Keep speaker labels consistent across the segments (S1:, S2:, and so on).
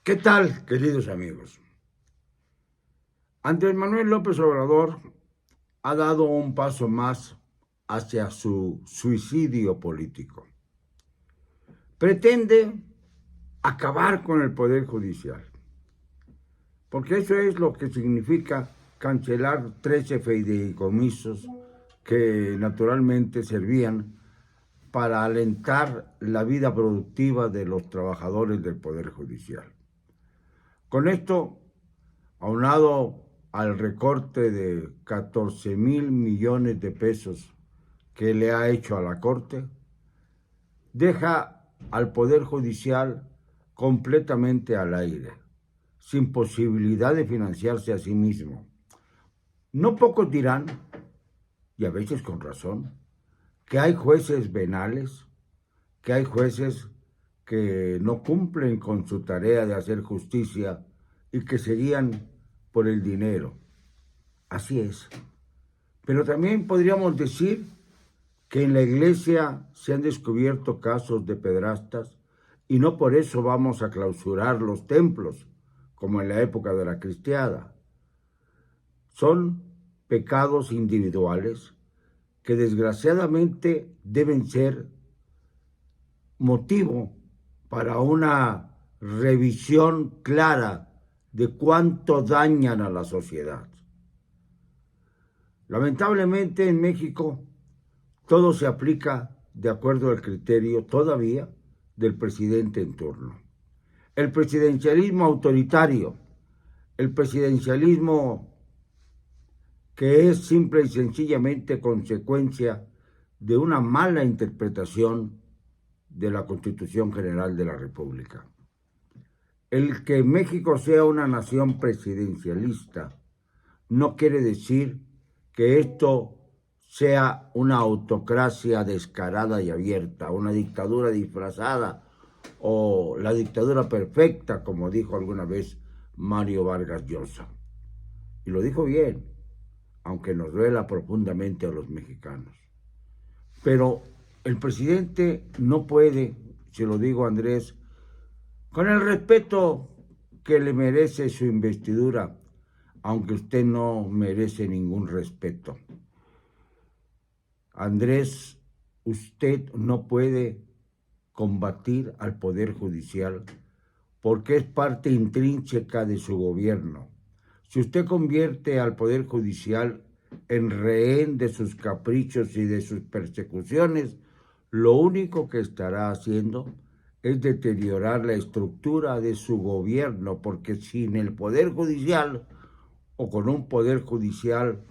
S1: ¿Qué tal, queridos amigos? Andrés Manuel López Obrador ha dado un paso más hacia su suicidio político. Pretende acabar con el Poder Judicial, porque eso es lo que significa cancelar 13 fideicomisos que naturalmente servían para alentar la vida productiva de los trabajadores del Poder Judicial. Con esto, aunado al recorte de 14,000 millones de pesos que le ha hecho a la Corte, deja al Poder Judicial completamente al aire, sin posibilidad de financiarse a sí mismo. No pocos dirán, y a veces con razón, que hay jueces venales, que hay jueces que no cumplen con su tarea de hacer justicia y que se guían por el dinero. Así es. Pero también podríamos decir que en la iglesia se han descubierto casos de pederastas y no por eso vamos a clausurar los templos, como en la época de la cristiada. Son pecados individuales que desgraciadamente deben ser motivo para una revisión clara de cuánto dañan a la sociedad. Lamentablemente en México todo se aplica de acuerdo al criterio todavía del presidente en turno. El presidencialismo autoritario, el presidencialismo que es simple y sencillamente consecuencia de una mala interpretación de la Constitución General de la República. El que México sea una nación presidencialista no quiere decir que esto sea una autocracia descarada y abierta, una dictadura disfrazada o la dictadura perfecta, como dijo alguna vez Mario Vargas Llosa. Y lo dijo bien, aunque nos duela profundamente a los mexicanos. Pero el presidente no puede, se lo digo Andrés, con el respeto que le merece su investidura, aunque usted no merece ningún respeto. Andrés, usted no puede combatir al Poder Judicial porque es parte intrínseca de su gobierno. Si usted convierte al Poder Judicial en rehén de sus caprichos y de sus persecuciones, lo único que estará haciendo es deteriorar la estructura de su gobierno, porque sin el Poder Judicial o con un Poder Judicial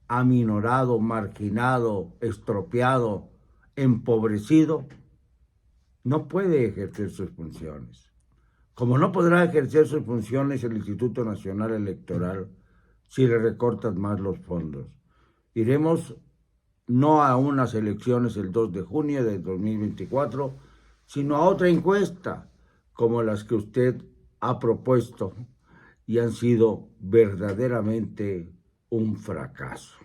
S1: aminorado, marginado, estropeado, empobrecido, no puede ejercer sus funciones. Como no podrá ejercer sus funciones el Instituto Nacional Electoral si le recortan más los fondos. Iremos no a unas elecciones el 2 de junio de 2024, sino a otra encuesta, como las que usted ha propuesto y han sido verdaderamente un fracaso.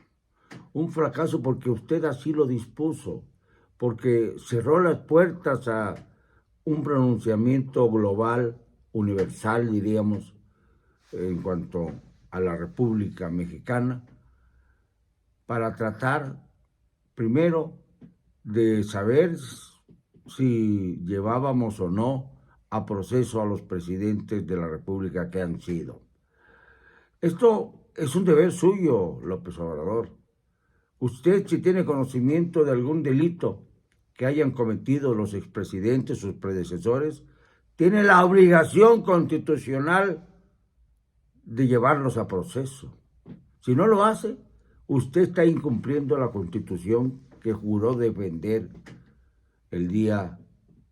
S1: Un fracaso porque usted así lo dispuso, porque cerró las puertas a un pronunciamiento global, universal, diríamos, en cuanto a la República Mexicana, para tratar primero de saber si llevábamos o no a proceso a los presidentes de la República que han sido. Esto es un deber suyo, López Obrador. Usted, si tiene conocimiento de algún delito que hayan cometido los expresidentes, sus predecesores, tiene la obligación constitucional de llevarlos a proceso. Si no lo hace, usted está incumpliendo la Constitución que juró defender el día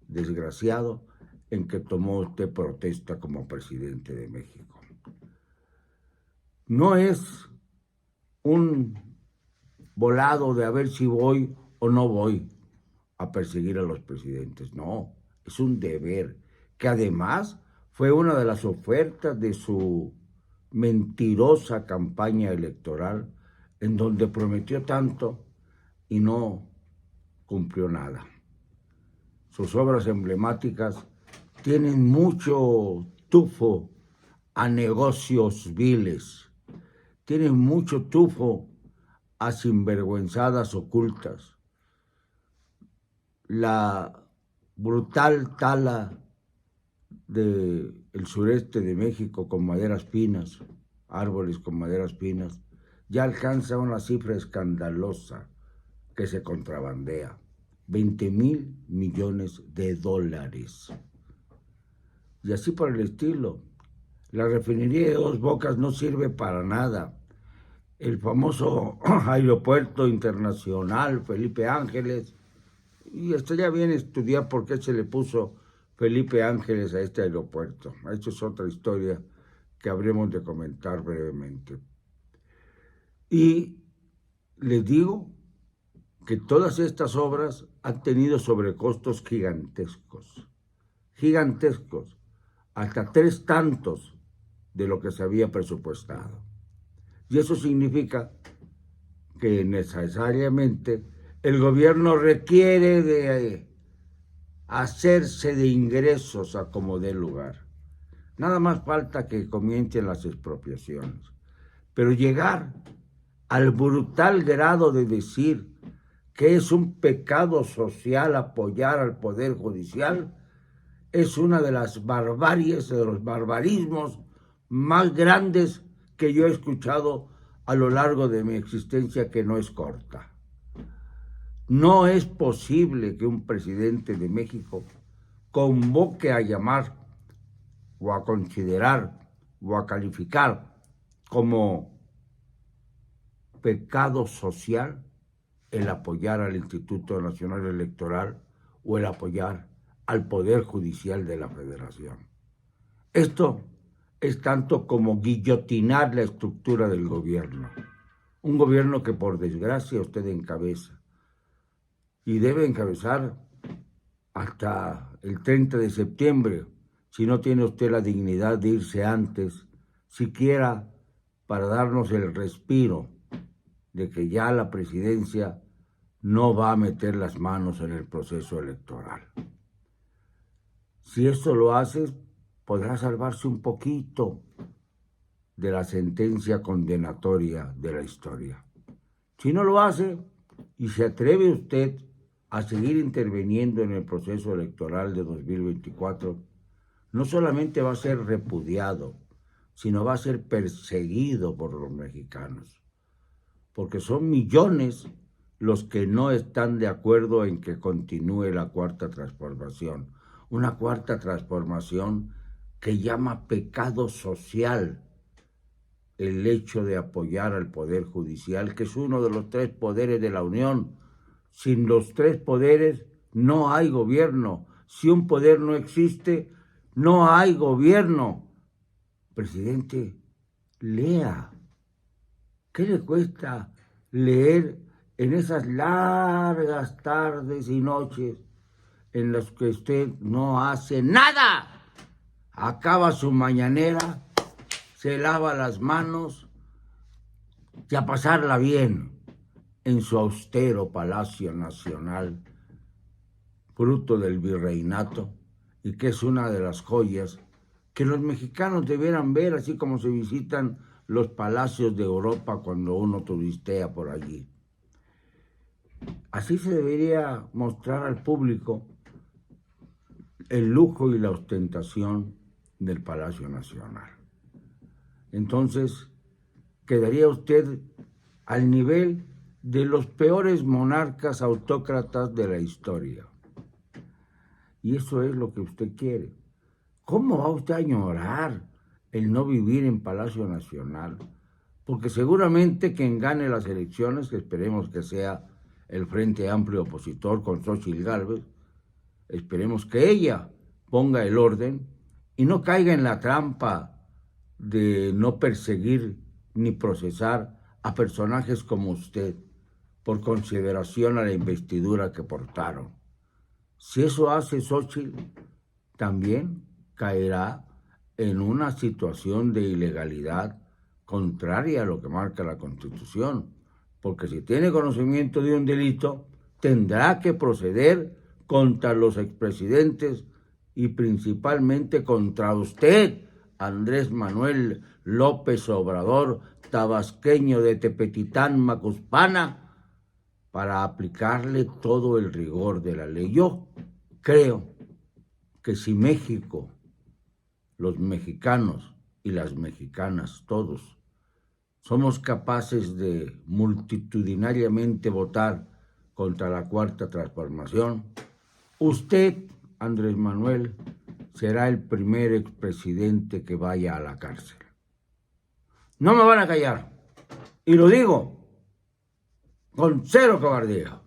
S1: desgraciado en que tomó usted protesta como presidente de México. No es un volado de a ver si voy o no voy a perseguir a los presidentes. No, es un deber que además fue una de las ofertas de su mentirosa campaña electoral en donde prometió tanto y no cumplió nada. Sus obras emblemáticas tienen mucho tufo a negocios viles, tienen mucho tufo a sinvergüenzadas ocultas. La brutal tala del sureste de México con maderas pinas, árboles con maderas pinas, ya alcanza una cifra escandalosa que se contrabandea, 20,000 millones de dólares. Y así por el estilo. La refinería de Dos Bocas no sirve para nada. El famoso aeropuerto internacional Felipe Ángeles, y estaría bien estudiar por qué se le puso Felipe Ángeles a este aeropuerto. Esto es otra historia que habremos de comentar brevemente. Y les digo que todas estas obras han tenido sobrecostos gigantescos, hasta 3 tantos de lo que se había presupuestado. Y eso significa que necesariamente el gobierno requiere de hacerse de ingresos a como dé lugar. Nada más falta que comiencen las expropiaciones. Pero llegar al brutal grado de decir que es un pecado social apoyar al Poder Judicial es una de las barbaries, de los barbarismos más grandes que yo he escuchado a lo largo de mi existencia, que no es corta. No es posible que un presidente de México convoque a llamar o a considerar o a calificar como pecado social el apoyar al Instituto Nacional Electoral o el apoyar al Poder Judicial de la Federación. Esto es tanto como guillotinar la estructura del gobierno. Un gobierno que por desgracia usted encabeza y debe encabezar hasta el 30 de septiembre, si no tiene usted la dignidad de irse antes, siquiera para darnos el respiro de que ya la presidencia no va a meter las manos en el proceso electoral. Si esto lo hace, podrá salvarse un poquito de la sentencia condenatoria de la historia. Si no lo hace y se atreve usted a seguir interviniendo en el proceso electoral de 2024, no solamente va a ser repudiado, sino va a ser perseguido por los mexicanos, porque son millones los que no están de acuerdo en que continúe la Cuarta Transformación, una Cuarta Transformación que llama pecado social el hecho de apoyar al Poder Judicial, que es uno de los 3 poderes de la Unión. Sin los 3 poderes no hay gobierno. Si un poder no existe, no hay gobierno. Presidente, lea. ¿Qué le cuesta leer en esas largas tardes y noches en las que usted no hace nada? Acaba su mañanera, se lava las manos y a pasarla bien en su austero Palacio Nacional, fruto del virreinato, y que es una de las joyas que los mexicanos debieran ver, así como se visitan los palacios de Europa cuando uno turistea por allí. Así se debería mostrar al público el lujo y la ostentación del Palacio Nacional. Entonces, quedaría usted al nivel de los peores monarcas autócratas de la historia. Y eso es lo que usted quiere. ¿Cómo va usted a añorar el no vivir en Palacio Nacional? Porque seguramente quien gane las elecciones, que esperemos que sea el Frente Amplio opositor con Xóchitl Gálvez, esperemos que ella ponga el orden y no caiga en la trampa de no perseguir ni procesar a personajes como usted por consideración a la investidura que portaron. Si eso hace Xóchitl, también caerá en una situación de ilegalidad contraria a lo que marca la Constitución, porque si tiene conocimiento de un delito, tendrá que proceder contra los expresidentes y principalmente contra usted, Andrés Manuel López Obrador, tabasqueño de Tepetitán, Macuspana, para aplicarle todo el rigor de la ley. Yo creo que si México, los mexicanos y las mexicanas, todos, somos capaces de multitudinariamente votar contra la Cuarta Transformación, usted, Andrés Manuel, será el primer expresidente que vaya a la cárcel. No me van a callar. Y lo digo con cero cobardía.